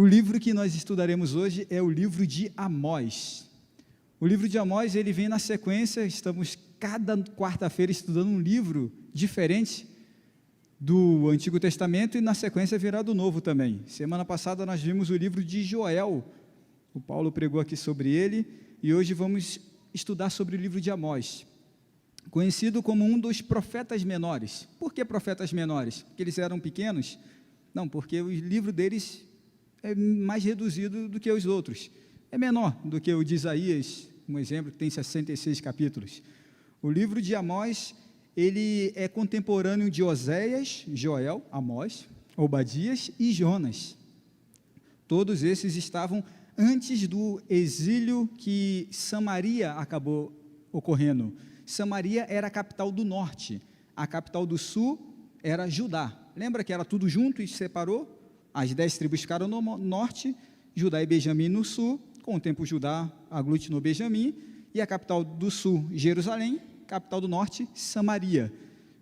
O livro que nós estudaremos hoje é o livro de Amós. O livro de Amós, ele vem na sequência, estamos cada quarta-feira estudando um livro diferente do Antigo Testamento e na sequência virá do Novo também. Semana passada nós vimos o livro de Joel, o Paulo pregou aqui sobre ele, e hoje vamos estudar sobre o livro de Amós, conhecido como um dos profetas menores. Por que profetas menores? Porque eles eram pequenos? Não, porque o livro deles é mais reduzido do que os outros. É menor do que o de Isaías, um exemplo que tem 66 capítulos. O livro de Amós, ele é contemporâneo de Oséias, Joel, Amós, Obadias e Jonas. Todos esses estavam antes do exílio que Samaria acabou ocorrendo. Samaria era a capital do norte, a capital do sul era Judá. Lembra que era tudo junto e se separou? As 10 tribos ficaram no norte, Judá e Benjamim no sul. Com o tempo Judá aglutinou Benjamim, e a capital do sul, Jerusalém, capital do norte, Samaria.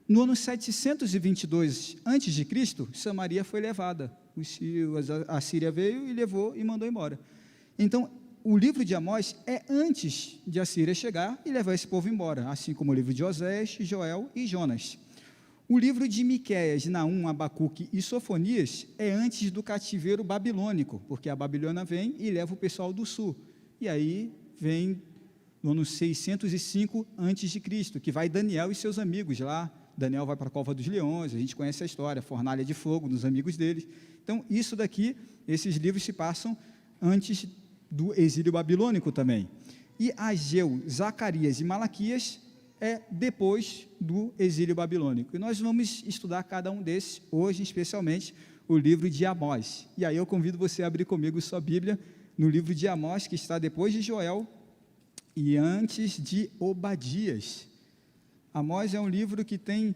No ano 722 a.C., Samaria foi levada. A Síria veio e levou e mandou embora. Então, o livro de Amós é antes de a Síria chegar e levar esse povo embora, assim como o livro de Oséias, Joel e Jonas. O livro de Miqueias, Naum, Abacuque e Sofonias é antes do cativeiro babilônico, porque a Babilônia vem e leva o pessoal do sul. E aí vem no ano 605 a.C., que vai Daniel e seus amigos lá. Daniel vai para a cova dos leões, a gente conhece a história, fornalha de fogo dos amigos deles. Então, isso daqui, esses livros se passam antes do exílio babilônico também. E Ageu, Zacarias e Malaquias é depois do exílio babilônico. E nós vamos estudar cada um desses, hoje especialmente, o livro de Amós. E aí eu convido você a abrir comigo sua Bíblia no livro de Amós, que está depois de Joel e antes de Obadias. Amós é um livro que tem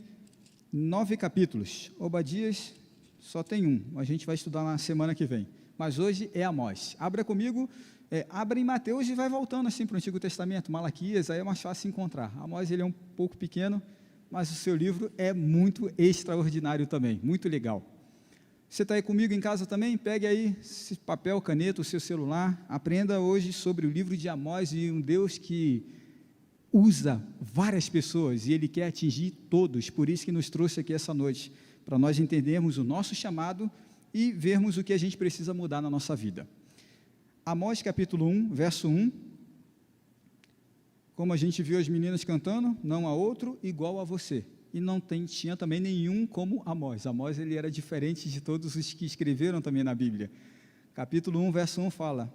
9 capítulos. Obadias só tem 1. A gente vai estudar na semana que vem. Mas hoje é Amós. Abra comigo, abra em Mateus e vai voltando assim para o Antigo Testamento, Malaquias, aí é mais fácil encontrar. Amós, ele é um pouco pequeno, mas o seu livro é muito extraordinário também, muito legal. Você está aí comigo em casa também? Pegue aí esse papel, caneta, o seu celular, aprenda hoje sobre o livro de Amós e um Deus que usa várias pessoas e Ele quer atingir todos, por isso que nos trouxe aqui essa noite, para nós entendermos o nosso chamado e vermos o que a gente precisa mudar na nossa vida. Amós capítulo 1, verso 1, como a gente viu as meninas cantando, não há outro igual a você, e não tinha também nenhum como Amós. Amós, ele era diferente de todos os que escreveram também na Bíblia. Capítulo 1, verso 1 fala,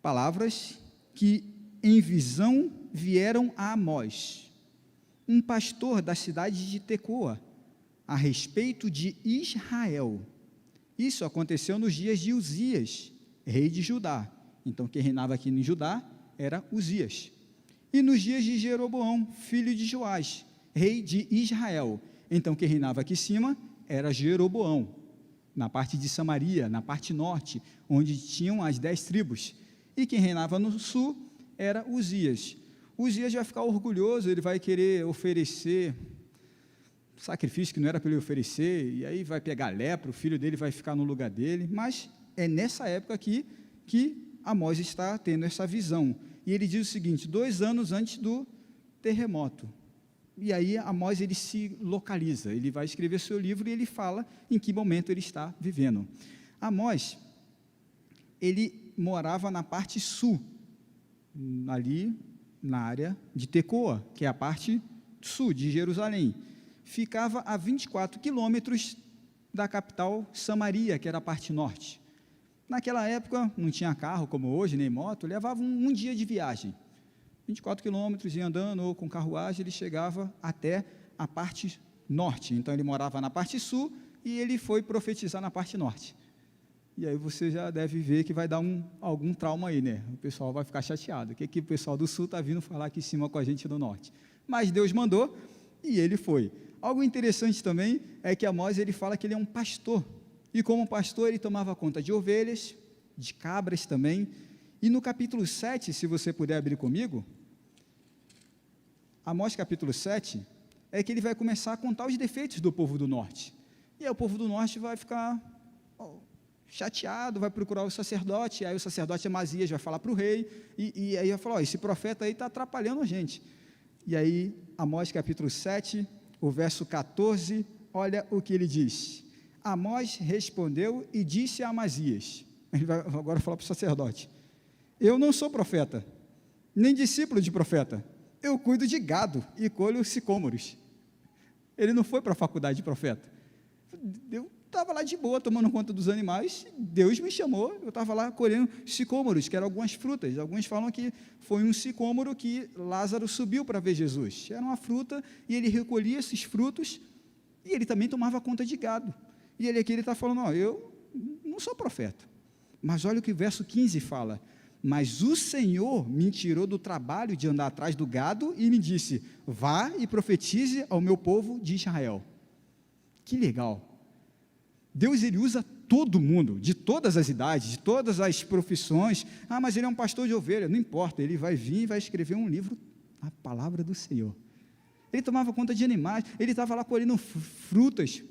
palavras que em visão vieram a Amós, um pastor da cidade de Tecoa, a respeito de Israel. Isso aconteceu nos dias de Uzias, rei de Judá. Então, quem reinava aqui em Judá era Uzias. E nos dias de Jeroboão, filho de Joás, rei de Israel. Então, quem reinava aqui em cima era Jeroboão, na parte de Samaria, na parte norte, onde tinham as 10 tribos. E quem reinava no sul era Uzias. Uzias vai ficar orgulhoso, ele vai querer oferecer sacrifício que não era para ele oferecer, e aí vai pegar lepra, o filho dele vai ficar no lugar dele, mas é nessa época aqui que Amós está tendo essa visão, e ele diz o seguinte, 2 anos antes do terremoto, e aí Amós ele se localiza, ele vai escrever seu livro e ele fala em que momento ele está vivendo. Amós, ele morava na parte sul, ali na área de Tecoa, que é a parte sul de Jerusalém, ficava a 24 quilômetros da capital Samaria, que era a parte norte. Naquela época, não tinha carro como hoje, nem moto, levava um dia de viagem. 24 quilômetros, ia andando ou com carruagem, ele chegava até a parte norte. Então, ele morava na parte sul e ele foi profetizar na parte norte. E aí você já deve ver que vai dar algum trauma aí, né? O pessoal vai ficar chateado. O que o pessoal do sul está vindo falar aqui em cima com a gente do norte? Mas Deus mandou e ele foi. Algo interessante também é que Amós ele fala que ele é um pastor, e como pastor ele tomava conta de ovelhas, de cabras também, e no capítulo 7, se você puder abrir comigo, Amós capítulo 7, é que ele vai começar a contar os defeitos do povo do norte, e aí o povo do norte vai ficar chateado, vai procurar o sacerdote, aí o sacerdote Amazias vai falar para o rei, e aí vai falar, esse profeta aí está atrapalhando a gente. E aí, Amós capítulo 7, o verso 14, olha o que ele diz. Amós respondeu e disse a Amazias, ele vai agora falar para o sacerdote, eu não sou profeta, nem discípulo de profeta, eu cuido de gado e colho sicômoros. Ele não foi para a faculdade de profeta. Eu estava lá de boa, tomando conta dos animais, Deus me chamou, eu estava lá colhendo sicômoros, que eram algumas frutas. Alguns falam que foi um sicômoro que Lázaro subiu para ver Jesus. Era uma fruta, e ele recolhia esses frutos, e ele também tomava conta de gado. E ele aqui está falando, eu não sou profeta. Mas olha o que o verso 15 fala, mas o Senhor me tirou do trabalho de andar atrás do gado, e me disse, vá e profetize ao meu povo de Israel. Que legal. Deus, ele usa todo mundo, de todas as idades, de todas as profissões. Mas ele é um pastor de ovelha, não importa, ele vai vir e vai escrever um livro, a palavra do Senhor. Ele tomava conta de animais, ele estava lá colhendo frutas.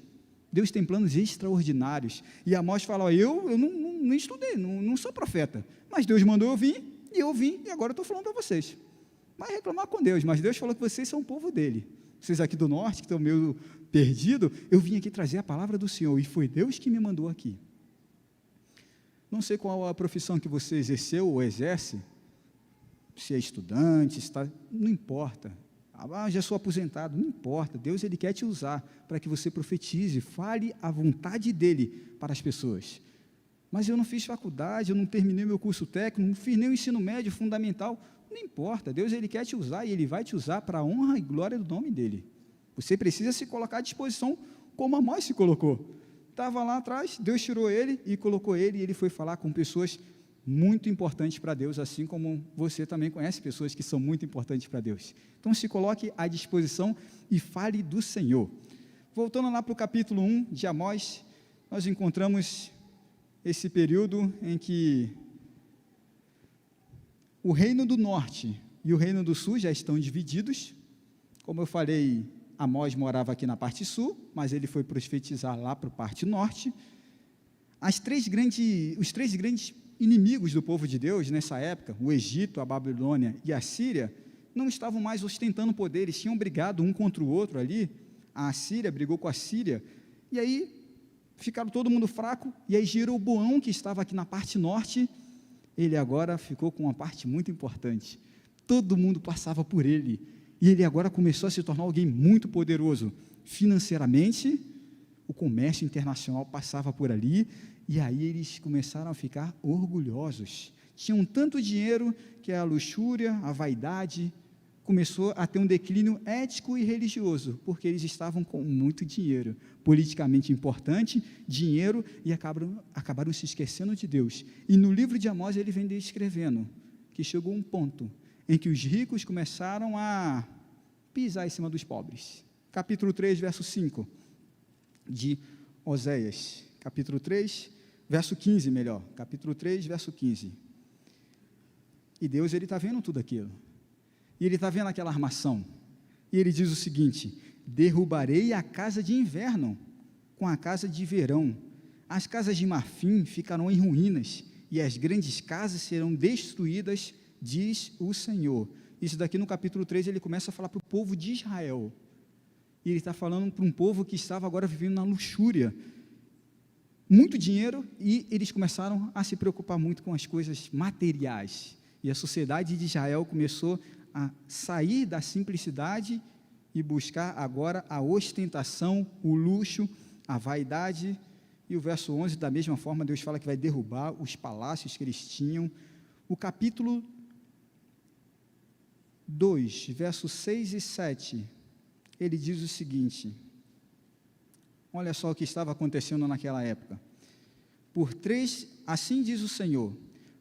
Deus tem planos extraordinários. E Amós fala, eu não estudei, não sou profeta, mas Deus mandou eu vir, e agora eu estou falando para vocês. Vai reclamar com Deus, mas Deus falou que vocês são o povo dele. Vocês aqui do norte, que estão meio perdido, eu vim aqui trazer a palavra do Senhor, e foi Deus que me mandou aqui. Não sei qual a profissão que você exerceu ou exerce, se é estudante, não importa, já sou aposentado, não importa, Deus, ele quer te usar para que você profetize, fale a vontade dele para as pessoas. Mas eu não fiz faculdade, eu não terminei meu curso técnico, não fiz nem o ensino médio fundamental, não importa, Deus, ele quer te usar, e ele vai te usar para a honra e glória do nome dele. Você precisa se colocar à disposição como Amós se colocou. Estava lá atrás, Deus tirou ele e colocou ele, e ele foi falar com pessoas muito importantes para Deus, assim como você também conhece pessoas que são muito importantes para Deus. Então, se coloque à disposição e fale do Senhor. Voltando lá para o capítulo 1 de Amós, nós encontramos esse período em que o reino do norte e o reino do sul já estão divididos. Como eu falei, Amós morava aqui na parte sul, mas ele foi profetizar lá para a parte norte. Os três grandes inimigos do povo de Deus nessa época, o Egito, a Babilônia e a Síria, não estavam mais ostentando poder, eles tinham brigado um contra o outro ali. A Síria brigou com a Síria, e aí ficaram todo mundo fraco, e aí Jeroboão, que estava aqui na parte norte, ele agora ficou com uma parte muito importante. Todo mundo passava por ele, e ele agora começou a se tornar alguém muito poderoso. Financeiramente, o comércio internacional passava por ali, e aí eles começaram a ficar orgulhosos. Tinham tanto dinheiro que a luxúria, a vaidade, começou a ter um declínio ético e religioso, porque eles estavam com muito dinheiro, politicamente importante, dinheiro, e acabaram se esquecendo de Deus. E no livro de Amós ele vem descrevendo que chegou um ponto em que os ricos começaram a pisar em cima dos pobres. Capítulo 3, verso 5 de Oséias. Capítulo 3, verso 15, melhor. Capítulo 3, verso 15. E Deus, ele está vendo tudo aquilo. E ele está vendo aquela armação. E ele diz o seguinte: derrubarei a casa de inverno com a casa de verão. As casas de marfim ficarão em ruínas, e as grandes casas serão destruídas, diz o Senhor. Isso daqui no capítulo 3, ele começa a falar para o povo de Israel. E ele está falando para um povo que estava agora vivendo na luxúria. Muito dinheiro, e eles começaram a se preocupar muito com as coisas materiais. E a sociedade de Israel começou a sair da simplicidade e buscar agora a ostentação, o luxo, a vaidade. E o verso 11, da mesma forma, Deus fala que vai derrubar os palácios que eles tinham. O capítulo 2, versos 6 e 7, ele diz o seguinte: olha só o que estava acontecendo naquela época. Assim diz o Senhor,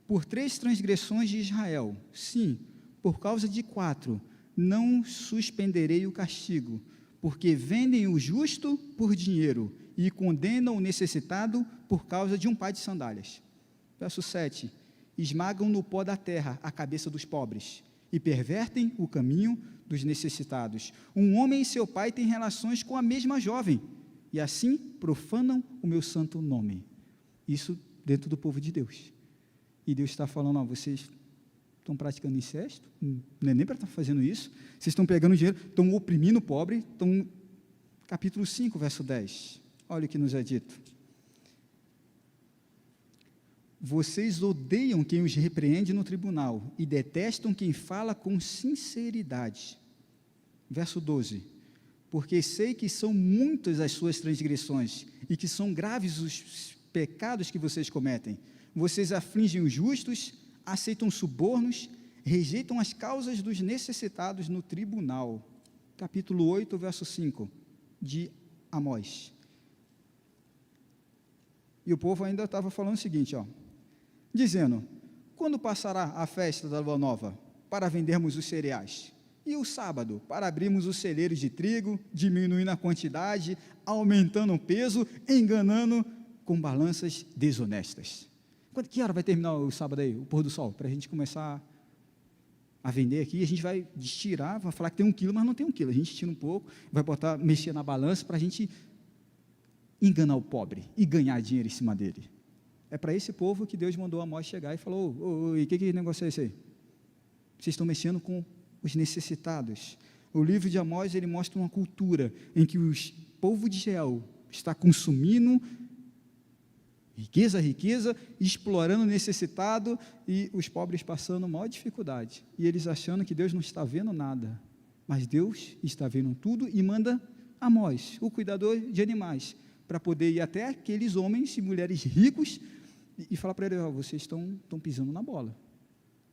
por 3 transgressões de Israel, sim, por causa de 4, não suspenderei o castigo, porque vendem o justo por dinheiro e condenam o necessitado por causa de um par de sandálias. Verso 7, esmagam no pó da terra a cabeça dos pobres e pervertem o caminho dos necessitados. Um homem e seu pai têm relações com a mesma jovem, e assim profanam o meu santo nome. Isso dentro do povo de Deus. E Deus está falando, ó, vocês estão praticando incesto, não é nem para estar fazendo isso, vocês estão pegando dinheiro, estão oprimindo o pobre, estão... Capítulo 5, verso 10, olha o que nos é dito. Vocês odeiam quem os repreende no tribunal e detestam quem fala com sinceridade. Verso 12, porque sei que são muitas as suas transgressões e que são graves os pecados que vocês cometem. Vocês afligem os justos, aceitam subornos, rejeitam as causas dos necessitados no tribunal. Capítulo 8, verso 5, de Amós. E o povo ainda estava falando o seguinte, ó, dizendo, quando passará a festa da lua nova, para vendermos os cereais? E o sábado, para abrirmos os celeiros de trigo, diminuindo a quantidade, aumentando o peso, enganando com balanças desonestas. Que hora vai terminar o sábado aí, o pôr do sol, para a gente começar a vender aqui? A gente vai tirar, vai falar que tem 1 quilo, mas não tem 1 quilo, a gente tira um pouco, vai botar, mexer na balança, para a gente enganar o pobre e ganhar dinheiro em cima dele. É para esse povo que Deus mandou Amós chegar e falou, e que negócio é esse aí? Vocês estão mexendo com os necessitados. O livro de Amós, ele mostra uma cultura em que o povo de Israel está consumindo riqueza, explorando o necessitado e os pobres passando maior dificuldade. E eles achando que Deus não está vendo nada, mas Deus está vendo tudo e manda Amós, o cuidador de animais, para poder ir até aqueles homens e mulheres ricos e falar para eles, oh, vocês estão pisando na bola.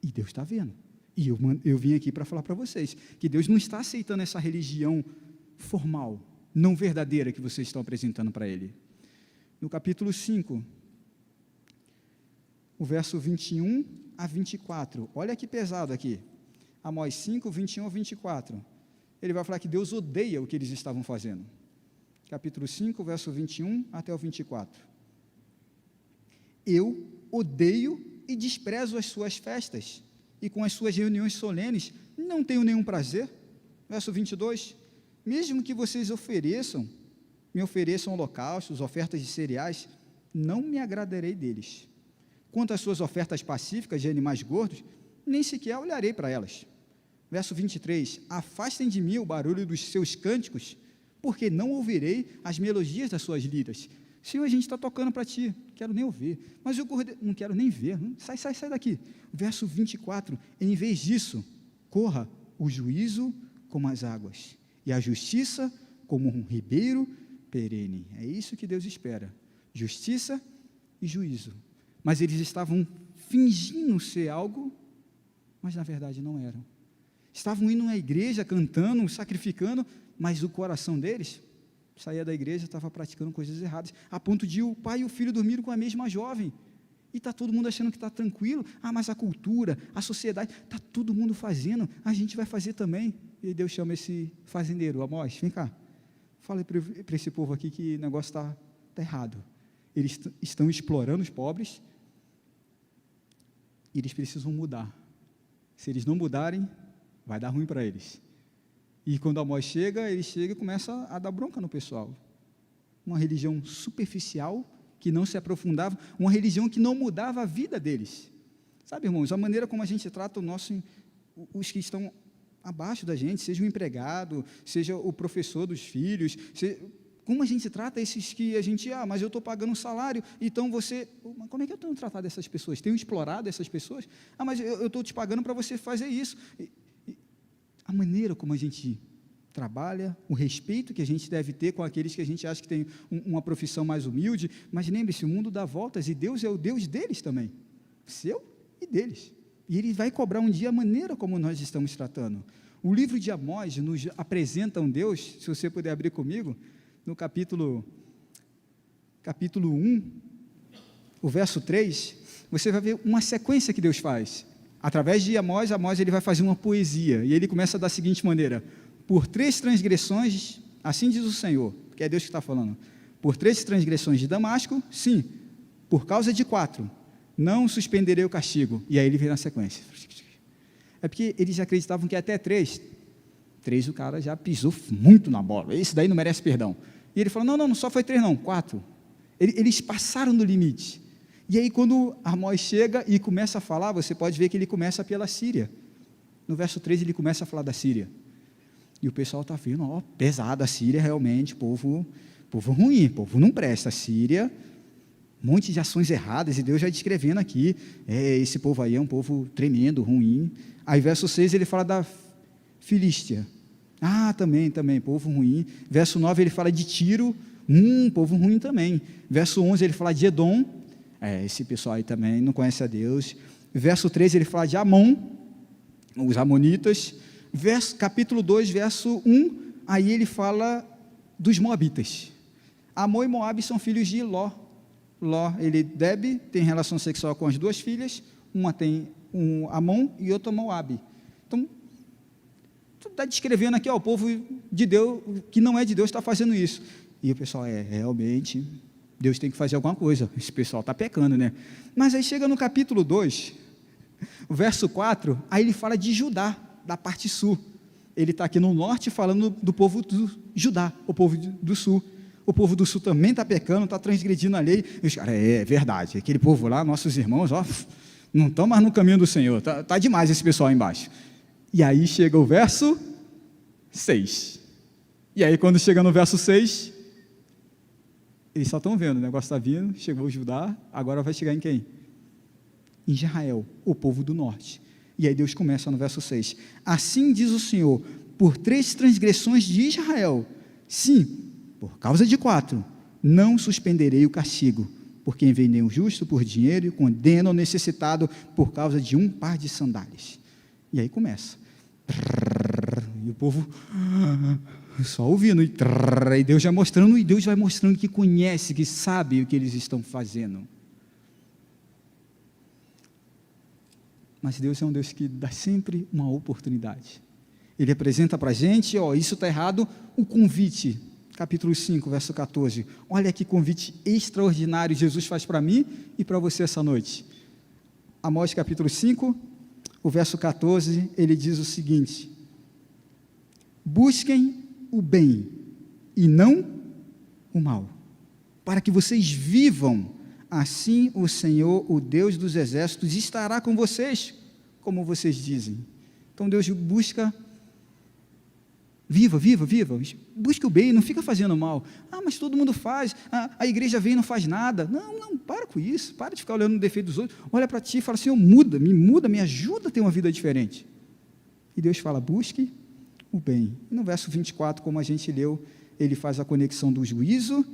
E Deus está vendo. E eu vim aqui para falar para vocês que Deus não está aceitando essa religião formal, não verdadeira que vocês estão apresentando para Ele. No capítulo 5, o verso 21 a 24, olha que pesado aqui, Amós 5, 21 a 24, ele vai falar que Deus odeia o que eles estavam fazendo. Capítulo 5, verso 21 até o 24. Eu odeio e desprezo as suas festas, e com as suas reuniões solenes não tenho nenhum prazer. Verso 22, mesmo que vocês me ofereçam holocaustos, ofertas de cereais, não me agradarei deles. Quanto às suas ofertas pacíficas de animais gordos, nem sequer olharei para elas. Verso 23, afastem de mim o barulho dos seus cânticos, porque não ouvirei as melodias das suas liras. Senhor, a gente está tocando para ti, não quero nem ouvir, mas eu não quero nem ver, sai daqui. Verso 24, em vez disso, corra o juízo como as águas, e a justiça como um ribeiro perene. É isso que Deus espera, justiça e juízo. Mas eles estavam fingindo ser algo, mas na verdade não eram. Estavam indo na igreja, cantando, sacrificando, mas o coração deles saía da igreja, estava praticando coisas erradas, a ponto de o pai e o filho dormirem com a mesma jovem, e está todo mundo achando que está tranquilo, mas a cultura, a sociedade, está todo mundo fazendo, a gente vai fazer também, e Deus chama esse fazendeiro, Amós, vem cá, fala para esse povo aqui que o negócio está errado, eles estão explorando os pobres, e eles precisam mudar, se eles não mudarem, vai dar ruim para eles. E quando Amós chega, ele chega e começa a dar bronca no pessoal. Uma religião superficial, que não se aprofundava, uma religião que não mudava a vida deles. Sabe, irmãos, a maneira como a gente trata os que estão abaixo da gente, seja o empregado, seja o professor dos filhos, como a gente trata esses que a gente, mas eu estou pagando um salário, então você, como é que eu tenho tratado essas pessoas? Tenho explorado essas pessoas? Mas eu estou te pagando para você fazer isso. A maneira como a gente trabalha, o respeito que a gente deve ter com aqueles que a gente acha que tem uma profissão mais humilde, mas lembre-se, o mundo dá voltas e Deus é o Deus deles também, seu e deles, e Ele vai cobrar um dia a maneira como nós estamos tratando. O livro de Amós nos apresenta um Deus, se você puder abrir comigo, no capítulo 1, o verso 3, você vai ver uma sequência que Deus faz. Através de Amós ele vai fazer uma poesia, e ele começa da seguinte maneira, por 3 transgressões, assim diz o Senhor, que é Deus que está falando, por 3 transgressões de Damasco, sim, por causa de 4, não suspenderei o castigo, e aí ele vem na sequência, é porque eles acreditavam que até 3 o cara já pisou muito na bola, esse daí não merece perdão, e ele falou, não, só foi 3 não, 4, Eles passaram do limite. E aí, quando Amós chega e começa a falar, você pode ver que ele começa pela Síria. No verso 3, ele começa a falar da Síria. E o pessoal está vendo, pesado, a Síria realmente, povo ruim, povo não presta. A Síria, um monte de ações erradas, e Deus já descrevendo aqui, esse povo aí é um povo tremendo, ruim. Aí, verso 6, ele fala da Filístia. Também, povo ruim. Verso 9, ele fala de Tiro, povo ruim também. Verso 11, ele fala de Edom, esse pessoal aí também não conhece a Deus. Verso 13, ele fala de Amon, os amonitas. Capítulo 2, verso 1, aí ele fala dos moabitas. Amon e Moabe são filhos de Ló. Debe tem relação sexual com as duas filhas, uma tem Amon e outra Moabe. Então, tu está descrevendo aqui, o povo de Deus, que não é de Deus, está fazendo isso. E o pessoal, realmente, Deus tem que fazer alguma coisa, esse pessoal está pecando, né? Mas aí chega no capítulo 2, o verso 4, aí ele fala de Judá, da parte sul. Ele está aqui no norte falando do povo do Judá, o povo do sul. O povo do sul também está pecando, está transgredindo a lei. E os caras, verdade, aquele povo lá, nossos irmãos, não estão mais no caminho do Senhor, tá demais esse pessoal aí embaixo. E aí chega o verso 6. E aí quando chega no verso 6, eles só estão vendo, o negócio está vindo, chegou o Judá, agora vai chegar em quem? Em Israel, o povo do norte. E aí Deus começa no verso 6. Assim diz o Senhor, por 3 transgressões de Israel, sim, por causa de 4, não suspenderei o castigo, por quem vende o justo por dinheiro e condena o necessitado por causa de um par de sandálias. E aí começa. E o povo só ouvindo. E Deus já mostrando, e Deus vai mostrando que conhece, que sabe o que eles estão fazendo. Mas Deus é um Deus que dá sempre uma oportunidade. Ele apresenta para a gente, isso está errado, o convite. Capítulo 5, verso 14. Olha que convite extraordinário Jesus faz para mim e para você essa noite. Amós capítulo 5, o verso 14, ele diz o seguinte: busquem o bem e não o mal, para que vocês vivam. Assim o Senhor, o Deus dos exércitos, estará com vocês, como vocês dizem. Então Deus busca, viva, busque o bem, não fica fazendo mal. Mas todo mundo faz, a igreja vem e não faz nada. Não, para com isso, para de ficar olhando o defeito dos outros, olha para ti e fala, Senhor, me ajuda a ter uma vida diferente. E Deus fala, busque o bem. E no verso 24, como a gente leu, ele faz a conexão do juízo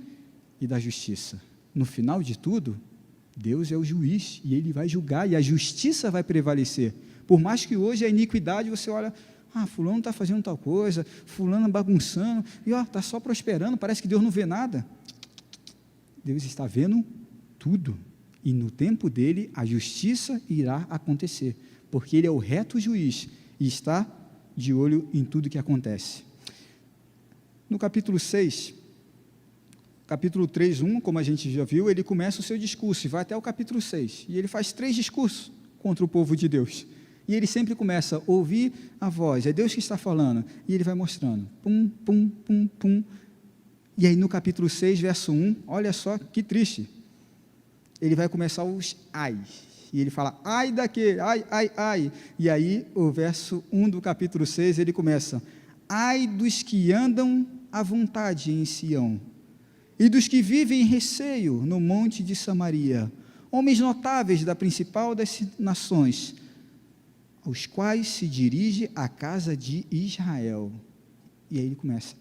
e da justiça. No final de tudo, Deus é o juiz, e Ele vai julgar, e a justiça vai prevalecer. Por mais que hoje a iniquidade, você olha, fulano está fazendo tal coisa, fulano bagunçando, e está só prosperando, parece que Deus não vê nada. Deus está vendo tudo, e no tempo dele, a justiça irá acontecer, porque Ele é o reto juiz, e está de olho em tudo que acontece. No capítulo 6, capítulo 3, 1, como a gente já viu, ele começa o seu discurso, e vai até o capítulo 6, e ele faz 3 discursos contra o povo de Deus, e ele sempre começa a ouvir a voz, é Deus que está falando, e ele vai mostrando, pum, pum, pum, pum, e aí no capítulo 6, verso 1, olha só que triste, ele vai começar os ais, e ele fala, ai daquele, ai, e aí o verso 1 do capítulo 6, ele começa, ai dos que andam à vontade em Sião, e dos que vivem em receio no monte de Samaria, homens notáveis da principal das nações, aos quais se dirige a casa de Israel. E aí ele começa,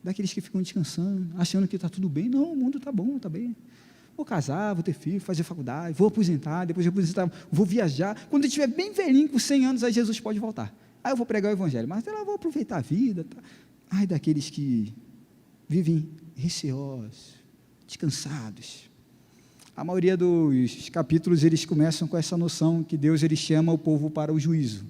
daqueles que ficam descansando, achando que está tudo bem. Não, o mundo está bom, está bem. Vou casar, vou ter filho, fazer faculdade, vou aposentar, depois de aposentar, vou viajar. Quando eu estiver bem velhinho, com 100 anos, aí Jesus pode voltar. Aí eu vou pregar o evangelho, mas até lá eu vou aproveitar a vida. Tá? Daqueles que vivem receosos, descansados. A maioria dos capítulos, eles começam com essa noção que Deus, ele chama o povo para o juízo,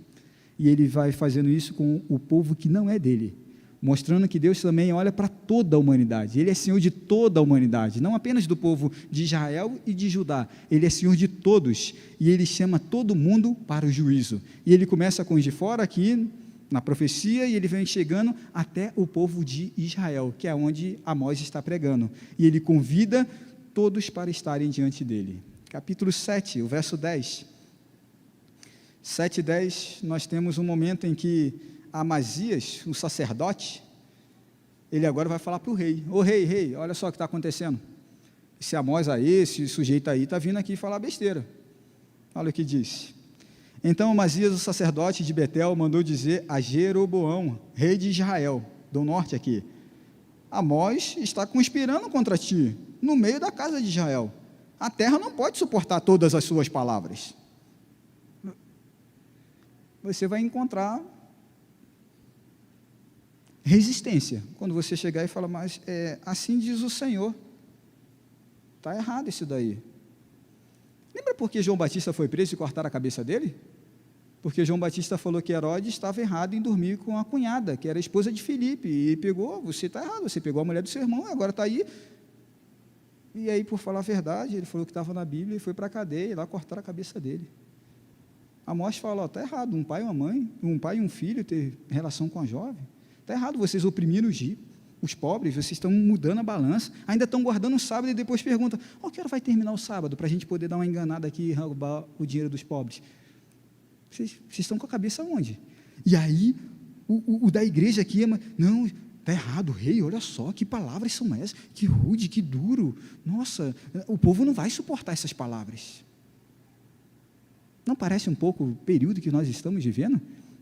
e ele vai fazendo isso com o povo que não é dele, mostrando que Deus também olha para toda a humanidade, ele é Senhor de toda a humanidade, não apenas do povo de Israel e de Judá, ele é Senhor de todos, e ele chama todo mundo para o juízo, e ele começa com os de fora aqui, na profecia, e ele vem chegando até o povo de Israel, que é onde Amós está pregando, e ele convida todos para estarem diante dele. Capítulo 7, o verso 10. 7 e 10, nós temos um momento em que Amazias, o sacerdote, ele agora vai falar para o rei: ô rei, olha só o que está acontecendo, esse Amós aí, esse sujeito aí, está vindo aqui falar besteira. Olha o que diz. Então Amazias, o sacerdote de Betel, mandou dizer a Jeroboão, rei de Israel, do norte aqui: Amós está conspirando contra ti, no meio da casa de Israel. A terra não pode suportar todas as suas palavras. Você vai encontrar resistência quando você chegar e falar: mas assim diz o Senhor. Está errado isso daí. Lembra por que João Batista foi preso e cortaram a cabeça dele? Porque João Batista falou que Herodes estava errado em dormir com a cunhada, que era a esposa de Filipe, e pegou: você está errado, você pegou a mulher do seu irmão, agora está aí. E aí, por falar a verdade, ele falou que estava na Bíblia e foi para a cadeia, e lá cortaram a cabeça dele. Amós fala: está errado, um pai e uma mãe, um pai e um filho ter relação com a jovem. Está errado, vocês oprimiram os pobres, vocês estão mudando a balança, ainda estão guardando o sábado, e depois perguntam: que hora vai terminar o sábado, para a gente poder dar uma enganada aqui e roubar o dinheiro dos pobres? Vocês estão com a cabeça onde? E aí, o da igreja aqui, não, está errado, rei, olha só, que palavras são essas, que rude, que duro, nossa, o povo não vai suportar essas palavras. Não parece um pouco o período que nós estamos vivendo,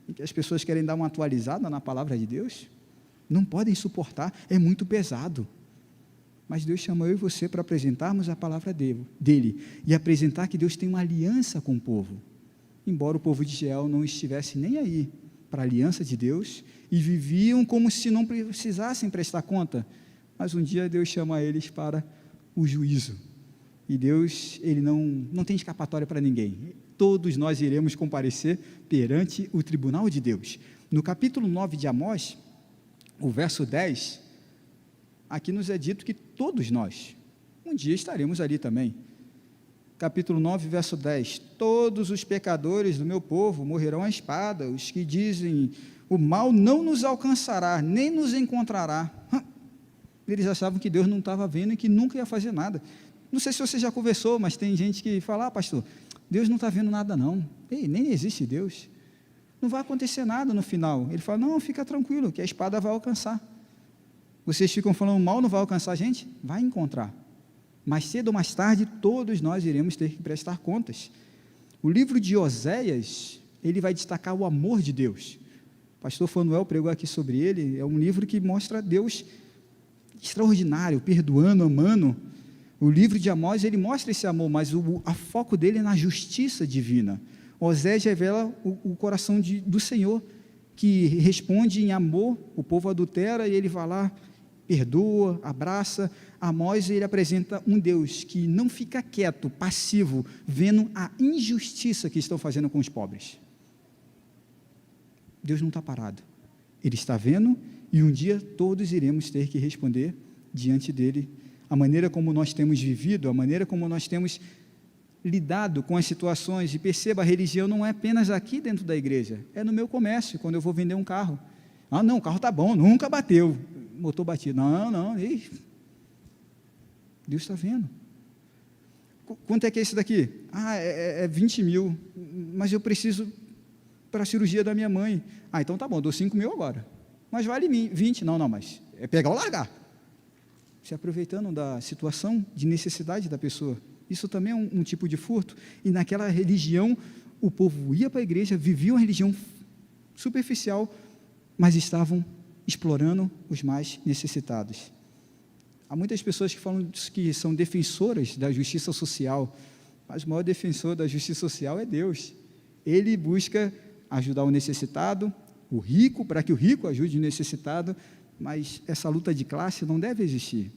em que as pessoas querem dar uma atualizada na palavra de Deus? Não podem suportar, é muito pesado. Mas Deus chamou eu e você para apresentarmos a palavra dele, e apresentar que Deus tem uma aliança com o povo, embora o povo de Israel não estivesse nem aí para a aliança de Deus, e viviam como se não precisassem prestar conta, mas um dia Deus chama eles para o juízo, e Deus, ele não tem escapatória para ninguém, todos nós iremos comparecer perante o tribunal de Deus. No capítulo 9 de Amós, o verso 10, aqui nos é dito que todos nós, um dia estaremos ali também. Capítulo 9, verso 10, todos os pecadores do meu povo morrerão à espada, os que dizem, o mal não nos alcançará, nem nos encontrará. Eles achavam que Deus não estava vendo e que nunca ia fazer nada. Não sei se você já conversou, mas tem gente que fala: pastor, Deus não está vendo nada não, nem existe Deus, não vai acontecer nada no final. Ele fala: não, fica tranquilo, que a espada vai alcançar. Vocês ficam falando, o mal não vai alcançar a gente? Vai encontrar. Mais cedo ou mais tarde, todos nós iremos ter que prestar contas. O livro de Oséias, ele vai destacar o amor de Deus. O pastor Fanuel pregou aqui sobre ele, é um livro que mostra Deus extraordinário, perdoando, amando. O livro de Amós, ele mostra esse amor, mas o foco dele é na justiça divina. Oséias revela o coração do Senhor, que responde em amor. O povo adultera e ele vai lá, perdoa, abraça. Amós, ele apresenta um Deus que não fica quieto, passivo, vendo a injustiça que estão fazendo com os pobres. Deus não está parado, ele está vendo, e um dia todos iremos ter que responder diante dele. A maneira como nós temos vivido, a maneira como nós temos lidado com as situações, e perceba, a religião não é apenas aqui dentro da igreja, é no meu comércio, quando eu vou vender um carro. Não, o carro está bom, nunca bateu, motor batido, não, Deus está vendo. Quanto é que é esse daqui? É 20 mil, mas eu preciso para a cirurgia da minha mãe. Então tá bom, dou 5 mil agora, mas vale 20, não, mas é pegar ou largar, se aproveitando da situação de necessidade da pessoa. Isso também é um tipo de furto. E naquela religião, o povo ia para a igreja, vivia uma religião superficial, mas estavam explorando os mais necessitados. Há muitas pessoas que falam que são defensoras da justiça social, mas o maior defensor da justiça social é Deus. Ele busca ajudar o necessitado, o rico, para que o rico ajude o necessitado, mas essa luta de classe não deve existir.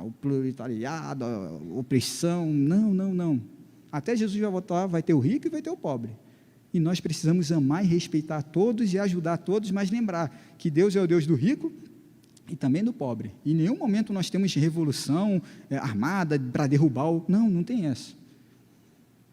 O proletariado, a opressão, não. Até Jesus vai voltar, vai ter o rico e vai ter o pobre. E nós precisamos amar e respeitar todos e ajudar todos, mas lembrar que Deus é o Deus do rico e também do pobre. Em nenhum momento nós temos revolução armada para derrubar não tem essa.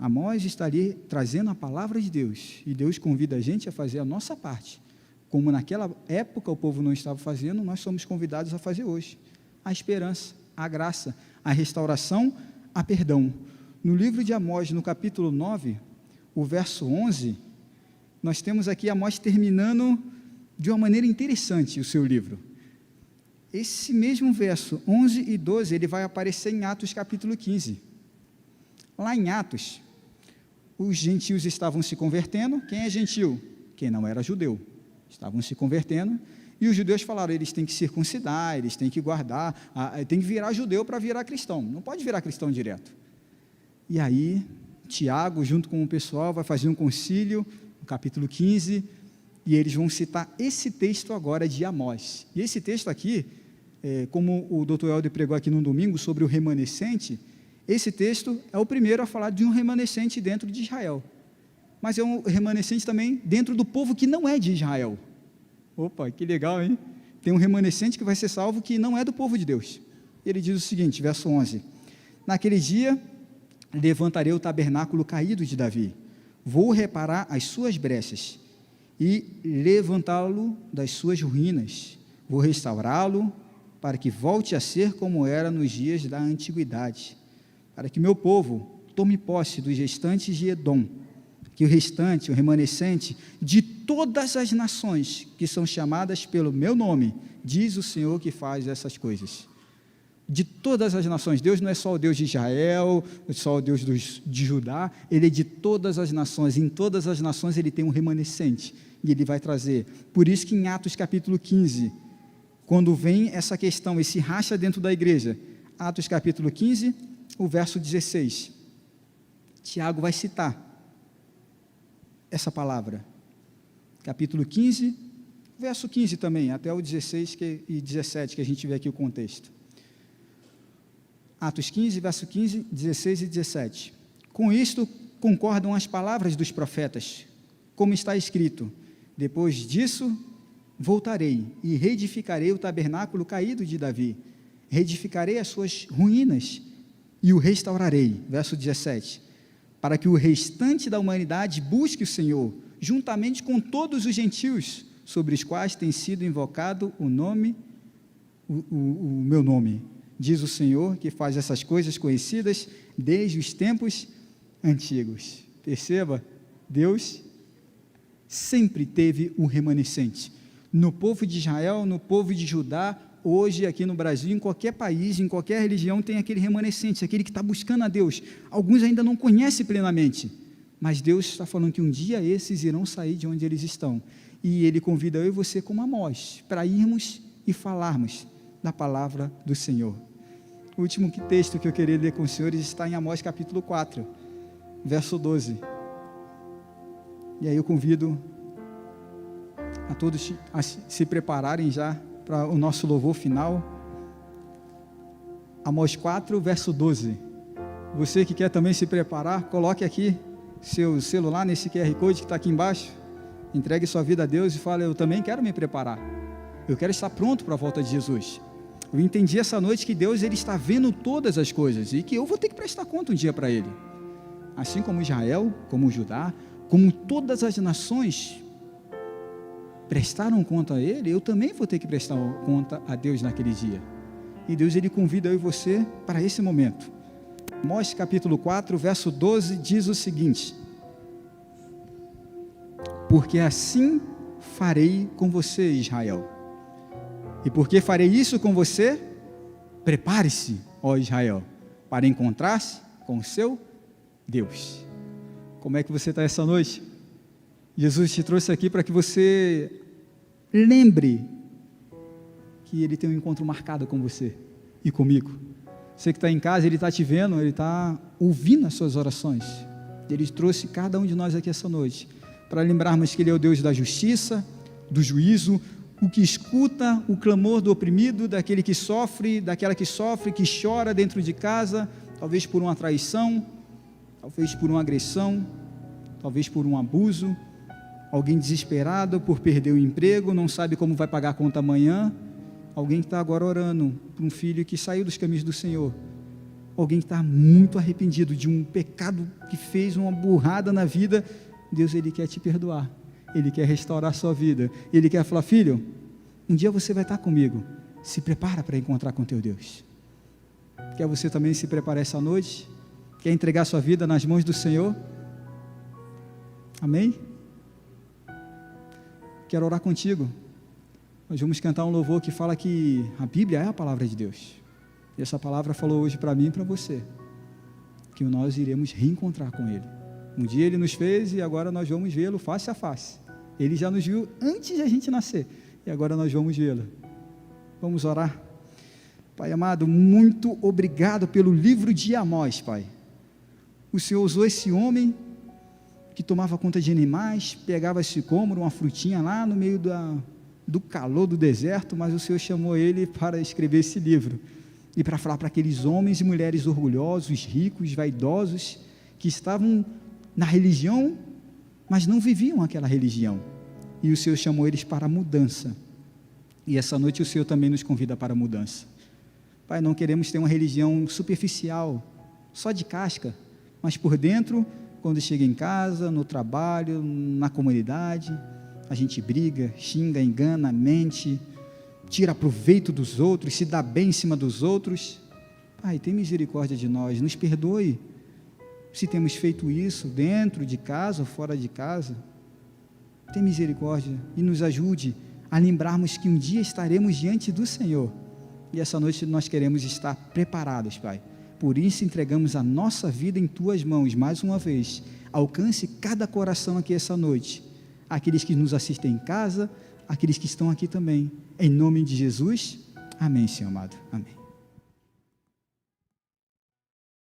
Amós está ali trazendo a palavra de Deus, e Deus convida a gente a fazer a nossa parte. Como naquela época o povo não estava fazendo, nós somos convidados a fazer hoje. A esperança, a graça, a restauração, a perdão. No livro de Amós, no capítulo 9, o verso 11, nós temos aqui Amós terminando de uma maneira interessante o seu livro. Esse mesmo verso 11 e 12, ele vai aparecer em Atos capítulo 15. Lá em Atos, os gentios estavam se convertendo. Quem é gentil? Quem não era judeu. Estavam se convertendo, e os judeus falaram, eles têm que circuncidar, eles têm que guardar, tem que virar judeu para virar cristão, não pode virar cristão direto. E aí, Tiago, junto com o pessoal, vai fazer um concílio, no capítulo 15, e eles vão citar esse texto agora de Amós. E esse texto aqui, como o Dr. Helder pregou aqui no domingo, sobre o remanescente, esse texto é o primeiro a falar de um remanescente dentro de Israel. Mas é um remanescente também dentro do povo que não é de Israel. Opa, que legal, hein? Tem um remanescente que vai ser salvo que não é do povo de Deus. Ele diz o seguinte, verso 11, naquele dia, levantarei o tabernáculo caído de Davi, vou reparar as suas brechas, e levantá-lo das suas ruínas, vou restaurá-lo, para que volte a ser como era nos dias da antiguidade, para que meu povo tome posse dos restantes de Edom, que o restante, o remanescente, de todas as nações que são chamadas pelo meu nome, diz o Senhor que faz essas coisas. De todas as nações, Deus não é só o Deus de Israel, só o Deus de Judá, Ele é de todas as nações, em todas as nações Ele tem um remanescente, e Ele vai trazer. Por isso que em Atos capítulo 15, quando vem essa questão, esse racha dentro da igreja, Atos capítulo 15, o verso 16, Tiago vai citar essa palavra, capítulo 15, verso 15 também, até o 16 e 17, que a gente vê aqui o contexto. Atos 15, verso 15, 16 e 17. Com isto concordam as palavras dos profetas, como está escrito, depois disso voltarei e reedificarei o tabernáculo caído de Davi, reedificarei as suas ruínas e o restaurarei, verso 17, para que o restante da humanidade busque o Senhor, juntamente com todos os gentios, sobre os quais tem sido invocado o meu nome, diz o Senhor, que faz essas coisas conhecidas desde os tempos antigos. Perceba, Deus sempre teve um remanescente, no povo de Israel, no povo de Judá, hoje aqui no Brasil, em qualquer país, em qualquer religião, tem aquele remanescente, aquele que está buscando a Deus. Alguns ainda não conhecem plenamente, mas Deus está falando que um dia esses irão sair de onde eles estão, e Ele convida eu e você como Amós, para irmos e falarmos da palavra do Senhor. O último texto que eu queria ler com os senhores está em Amós capítulo 4, verso 12, e aí eu convido a todos a se prepararem já para o nosso louvor final. Amós 4, verso 12. Você que quer também se preparar, coloque aqui seu celular nesse QR Code que está aqui embaixo, entregue sua vida a Deus e fale, eu também quero me preparar, eu quero estar pronto para a volta de Jesus. Eu entendi essa noite que Deus ele está vendo todas as coisas e que eu vou ter que prestar conta um dia para Ele. Assim como Israel, como Judá, como todas as nações prestaram conta a Ele, eu também vou ter que prestar conta a Deus naquele dia. E Deus ele convida eu e você para esse momento. Amós capítulo 4, verso 12, diz o seguinte, porque assim farei com você, Israel. E porque farei isso com você, prepare-se, ó Israel, para encontrar-se com o seu Deus. Como é que você está essa noite? Jesus te trouxe aqui para que você lembre que Ele tem um encontro marcado com você e comigo. Você que está em casa, Ele está te vendo, Ele está ouvindo as suas orações. Ele trouxe cada um de nós aqui essa noite, para lembrarmos que Ele é o Deus da justiça, do juízo, o que escuta o clamor do oprimido, daquele que sofre, daquela que sofre, que chora dentro de casa, talvez por uma traição, talvez por uma agressão, talvez por um abuso, alguém desesperado por perder o emprego, não sabe como vai pagar a conta amanhã, alguém que está agora orando por um filho que saiu dos caminhos do Senhor, alguém que está muito arrependido de um pecado que fez, uma burrada na vida, Deus, Ele quer te perdoar, Ele quer restaurar a sua vida, Ele quer falar, filho, um dia você vai estar comigo, se prepara para encontrar com teu Deus. Quer você também se preparar essa noite? Quer entregar sua vida nas mãos do Senhor? Amém? Quero orar contigo. Nós vamos cantar um louvor que fala que a Bíblia é a palavra de Deus. E essa palavra falou hoje para mim e para você, que nós iremos reencontrar com Ele. Um dia Ele nos fez e agora nós vamos vê-lo face a face. Ele já nos viu antes de a gente nascer e agora nós vamos vê-lo. Vamos orar? Pai amado, muito obrigado pelo livro de Amós, Pai. O Senhor usou esse homem que tomava conta de animais, pegava esse cômoro, uma frutinha lá no meio do calor do deserto, mas o Senhor chamou ele para escrever esse livro, e para falar para aqueles homens e mulheres orgulhosos, ricos, vaidosos, que estavam na religião, mas não viviam aquela religião, e o Senhor chamou eles para a mudança, e essa noite o Senhor também nos convida para a mudança. Pai, não queremos ter uma religião superficial, só de casca, mas por dentro, quando chega em casa, no trabalho, na comunidade, a gente briga, xinga, engana, mente, tira proveito dos outros, se dá bem em cima dos outros. Pai, tem misericórdia de nós, nos perdoe se temos feito isso dentro de casa ou fora de casa. Tem misericórdia e nos ajude a lembrarmos que um dia estaremos diante do Senhor, e essa noite nós queremos estar preparados, Pai. Por isso entregamos a nossa vida em Tuas mãos, mais uma vez. Alcance cada coração aqui essa noite, aqueles que nos assistem em casa, aqueles que estão aqui também, em nome de Jesus, amém, Senhor amado, amém.